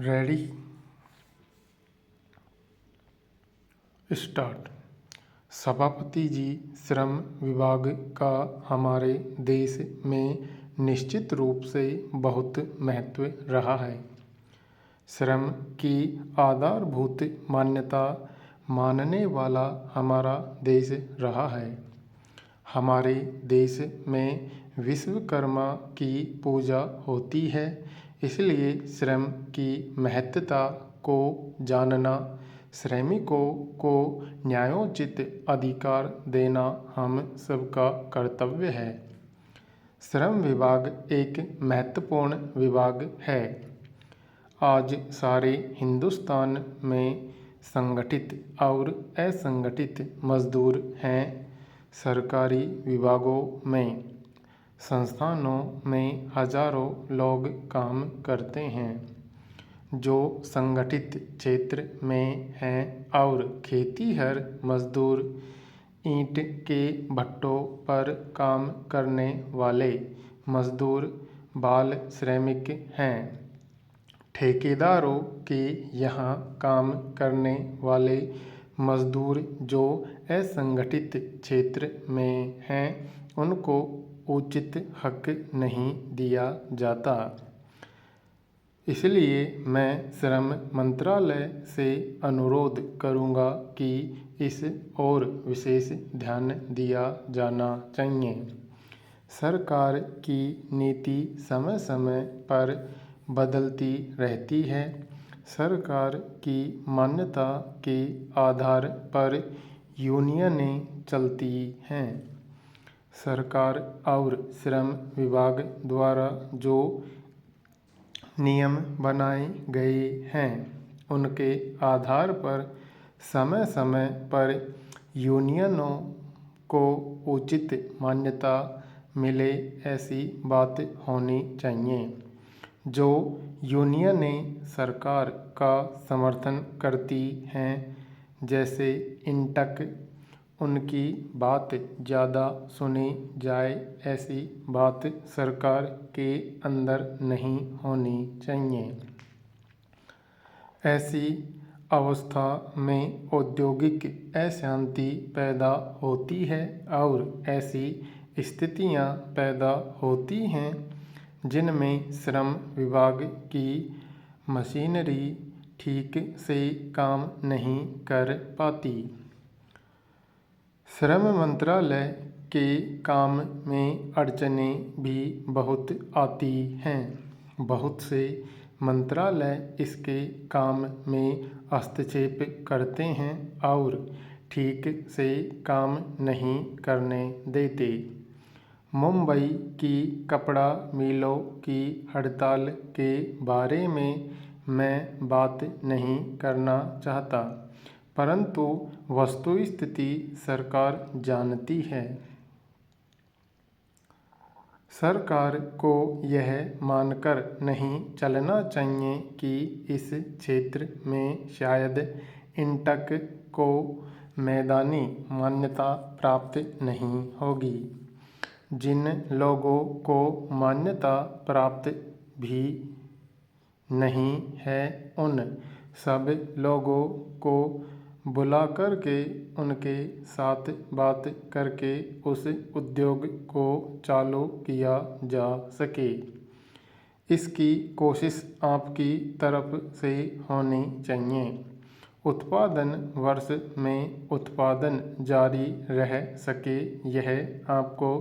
Ready start. सभापति जी, श्रम विभाग का हमारे देश में निश्चित रूप से बहुत महत्व रहा है। श्रम की आधारभूत मान्यता मानने वाला हमारा देश रहा है। हमारे देश में विश्वकर्मा की पूजा होती है, इसलिए श्रम की महत्ता को जानना, श्रमिकों को न्यायोचित अधिकार देना हम सबका कर्तव्य है। श्रम विभाग एक महत्वपूर्ण विभाग है। आज सारे हिंदुस्तान में संगठित और असंगठित मजदूर हैं। सरकारी विभागों में, संस्थानों में हजारों लोग काम करते हैं। जो संगठित क्षेत्र में हैं और खेतीहर मजदूर, ईंट के भट्ठों पर काम करने वाले मजदूर, बाल श्रमिक हैं। ठेकेदारों के यहाँ काम करने वाले मजदूर जो असंगठित क्षेत्र में हैं, उनको उचित हक नहीं दिया जाता। इसलिए मैं श्रम मंत्रालय से अनुरोध करूँगा कि इस ओर विशेष ध्यान दिया जाना चाहिए। सरकार की नीति समय समय पर बदलती रहती है। सरकार की मान्यता के आधार पर यूनियनें चलती हैं। सरकार और श्रम विभाग द्वारा जो नियम बनाए गए हैं, उनके आधार पर समय समय पर यूनियनों को उचित मान्यता मिले, ऐसी बात होनी चाहिए। जो यूनियनें सरकार का समर्थन करती हैं, जैसे इंटक, उनकी बात ज़्यादा सुनी जाए, ऐसी बात सरकार के अंदर नहीं होनी चाहिए। ऐसी अवस्था में औद्योगिक अशांति पैदा होती है और ऐसी स्थितियां पैदा होती हैं जिनमें श्रम विभाग की मशीनरी ठीक से काम नहीं कर पाती। श्रम मंत्रालय के काम में अड़चनें भी बहुत आती हैं। बहुत से मंत्रालय इसके काम में हस्तक्षेप करते हैं और ठीक से काम नहीं करने देते। मुंबई की कपड़ा मिलों की हड़ताल के बारे में मैं बात नहीं करना चाहता, परंतु वस्तुस्थिति सरकार जानती है। सरकार को यह मानकर नहीं चलना चाहिए कि इस क्षेत्र में शायद इंटक को मैदानी मान्यता प्राप्त नहीं होगी। जिन लोगों को मान्यता प्राप्त भी नहीं है, उन सब लोगों को बुला करके उनके साथ बात करके उस उद्योग को चालू किया जा सके, इसकी कोशिश आपकी तरफ से होनी चाहिए। उत्पादन वर्ष में उत्पादन जारी रह सके, यह आपको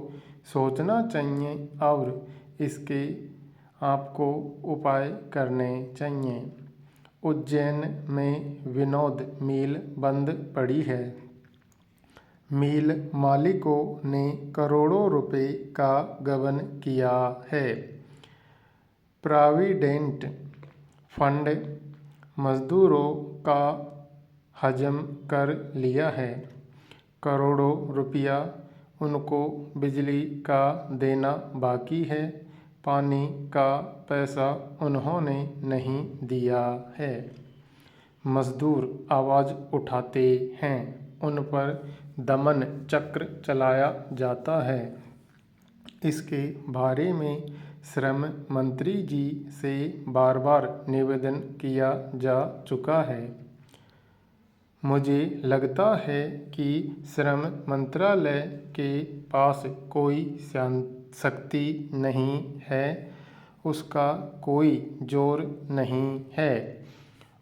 सोचना चाहिए और इसके आपको उपाय करने चाहिए। उज्जैन में विनोद मिल बंद पड़ी है। मिल मालिकों ने करोड़ों रुपए का गबन किया है। प्रोविडेंट फंड मजदूरों का हजम कर लिया है। करोड़ों रुपया उनको बिजली का देना बाकी है। पानी का पैसा उन्होंने नहीं दिया है। मजदूर आवाज़ उठाते हैं, उन पर दमन चक्र चलाया जाता है। इसके बारे में श्रम मंत्री जी से बार बार निवेदन किया जा चुका है। मुझे लगता है कि श्रम मंत्रालय के पास कोई शक्ति नहीं है, उसका कोई जोर नहीं है,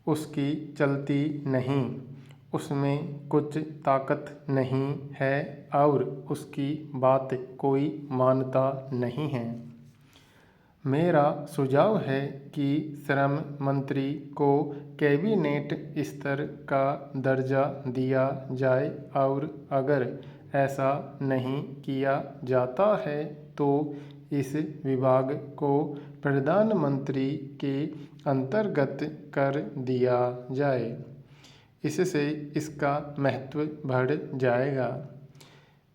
उसकी चलती नहीं, उसमें कुछ ताकत नहीं है और उसकी बात कोई मानता नहीं है। मेरा सुझाव है कि श्रम मंत्री को कैबिनेट स्तर का दर्जा दिया जाए और अगर ऐसा नहीं किया जाता है तो इस विभाग को प्रधानमंत्री के अंतर्गत कर दिया जाए। इससे इसका महत्व बढ़ जाएगा।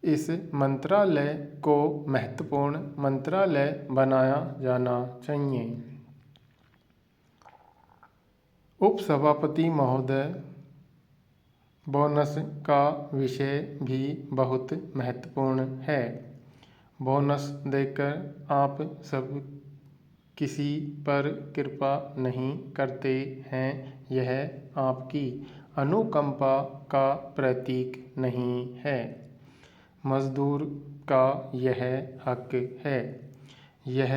इस मंत्रालय को महत्वपूर्ण मंत्रालय बनाया जाना चाहिए। उपसभापति महोदय, बोनस का विषय भी बहुत महत्वपूर्ण है। बोनस देकर आप सब किसी पर कृपा नहीं करते हैं, यह आपकी अनुकंपा का प्रतीक नहीं है। मजदूर का यह हक है। यह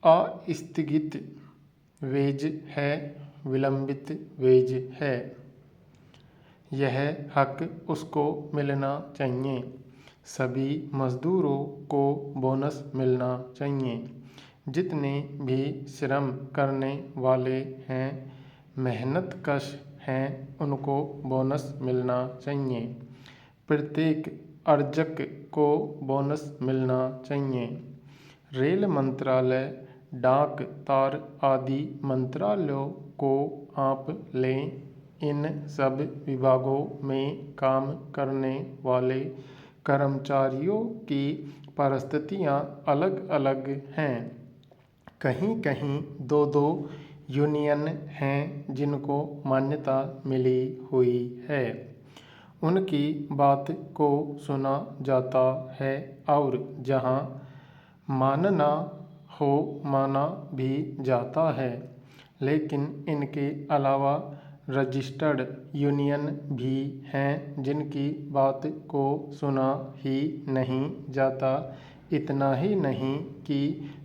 अस्थगित वेज है, विलंबित वेज है। यह हक उसको मिलना चाहिए। सभी मजदूरों को बोनस मिलना चाहिए। जितने भी श्रम करने वाले हैं, मेहनतकश हैं, उनको बोनस मिलना चाहिए। प्रत्येक अर्जक को बोनस मिलना चाहिए। रेल मंत्रालय, डाक तार आदि मंत्रालयों को आप लें। इन सब विभागों में काम करने वाले कर्मचारियों की परिस्थितियां अलग अलग हैं। कहीं कहीं दो दो यूनियन हैं जिनको मान्यता मिली हुई है। उनकी बात को सुना जाता है और जहां मानना हो माना भी जाता है। लेकिन इनके अलावा रजिस्टर्ड यूनियन भी हैं जिनकी बात को सुना ही नहीं जाता। इतना ही नहीं कि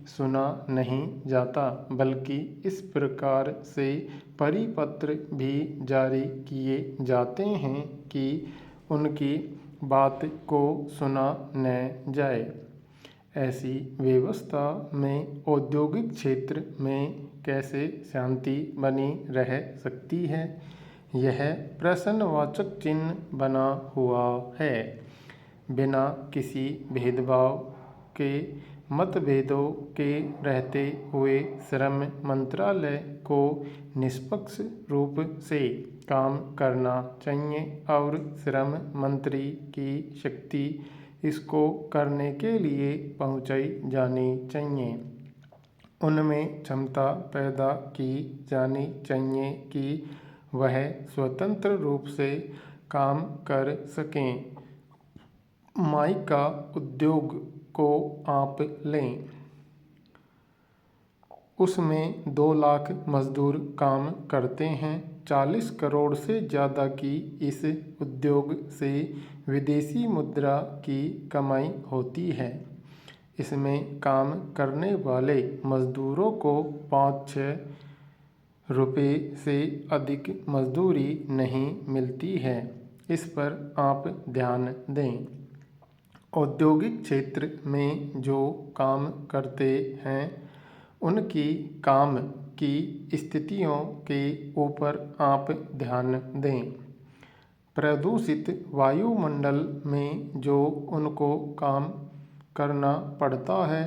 सुना नहीं जाता, बल्कि इस प्रकार से परिपत्र भी जारी किए जाते हैं कि उनकी बात को सुना न जाए। ऐसी व्यवस्था में औद्योगिक क्षेत्र में कैसे शांति बनी रह सकती है, यह प्रश्नवाचक चिन्ह बना हुआ है। बिना किसी भेदभाव के, मतभेदों के रहते हुए श्रम मंत्रालय को निष्पक्ष रूप से काम करना चाहिए और श्रम मंत्री की शक्ति इसको करने के लिए पहुंचाई जानी चाहिए। उनमें क्षमता पैदा की जानी चाहिए कि वह स्वतंत्र रूप से काम कर सकें। माइका उद्योग को आप लें, उसमें 2 लाख मजदूर काम करते हैं। 40 करोड़ से ज़्यादा की इस उद्योग से विदेशी मुद्रा की कमाई होती है। इसमें काम करने वाले मजदूरों को 5-6 रुपये से अधिक मजदूरी नहीं मिलती है। इस पर आप ध्यान दें। औद्योगिक क्षेत्र में जो काम करते हैं, उनकी काम की स्थितियों के ऊपर आप ध्यान दें। प्रदूषित वायुमंडल में जो उनको काम करना पड़ता है,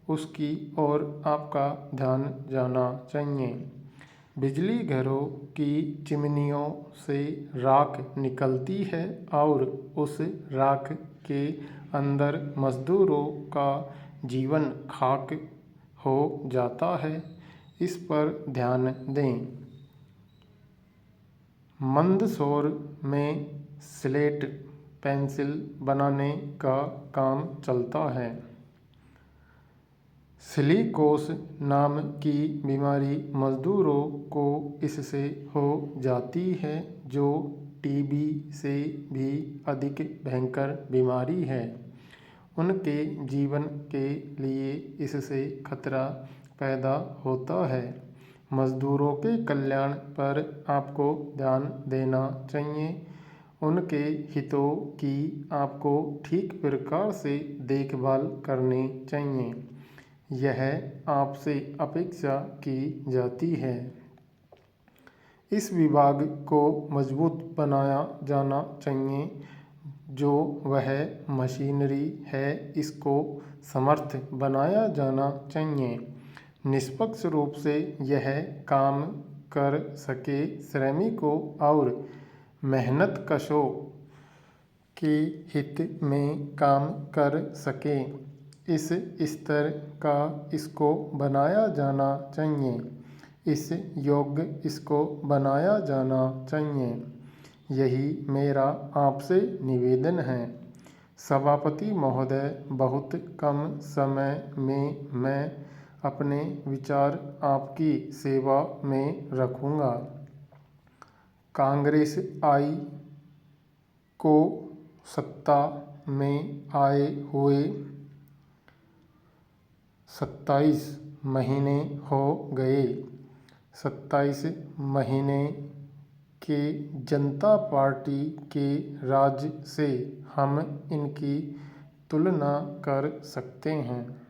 उसकी ओर आपका ध्यान जाना चाहिए। बिजली घरों की चिमनियों से राख निकलती है और उस राख के अंदर मजदूरों का जीवन खाक हो जाता है। इस पर ध्यान दें। मंदसौर में स्लेट पेंसिल बनाने का काम चलता है। सिलिकोस नाम की बीमारी मजदूरों को इससे हो जाती है, जो टीबी से भी अधिक भयंकर बीमारी है। उनके जीवन के लिए इससे खतरा पैदा होता है। मजदूरों के कल्याण पर आपको ध्यान देना चाहिए। उनके हितों की आपको ठीक प्रकार से देखभाल करनी चाहिए। यह आपसे अपेक्षा की जाती है। इस विभाग को मजबूत बनाया जाना चाहिए। जो वह मशीनरी है, इसको समर्थ बनाया जाना चाहिए। निष्पक्ष रूप से यह काम कर सके, श्रमिकों और मेहनतकशों के हित में काम कर सके, इस स्तर का इसको बनाया जाना चाहिए। इस योग्य इसको बनाया जाना चाहिए। यही मेरा आपसे निवेदन है। सभापति महोदय, बहुत कम समय में मैं अपने विचार आपकी सेवा में रखूँगा। कांग्रेस आई को सत्ता में आए हुए 27 महीने हो गए। 27 महीने के जनता पार्टी के राज से हम इनकी तुलना कर सकते हैं।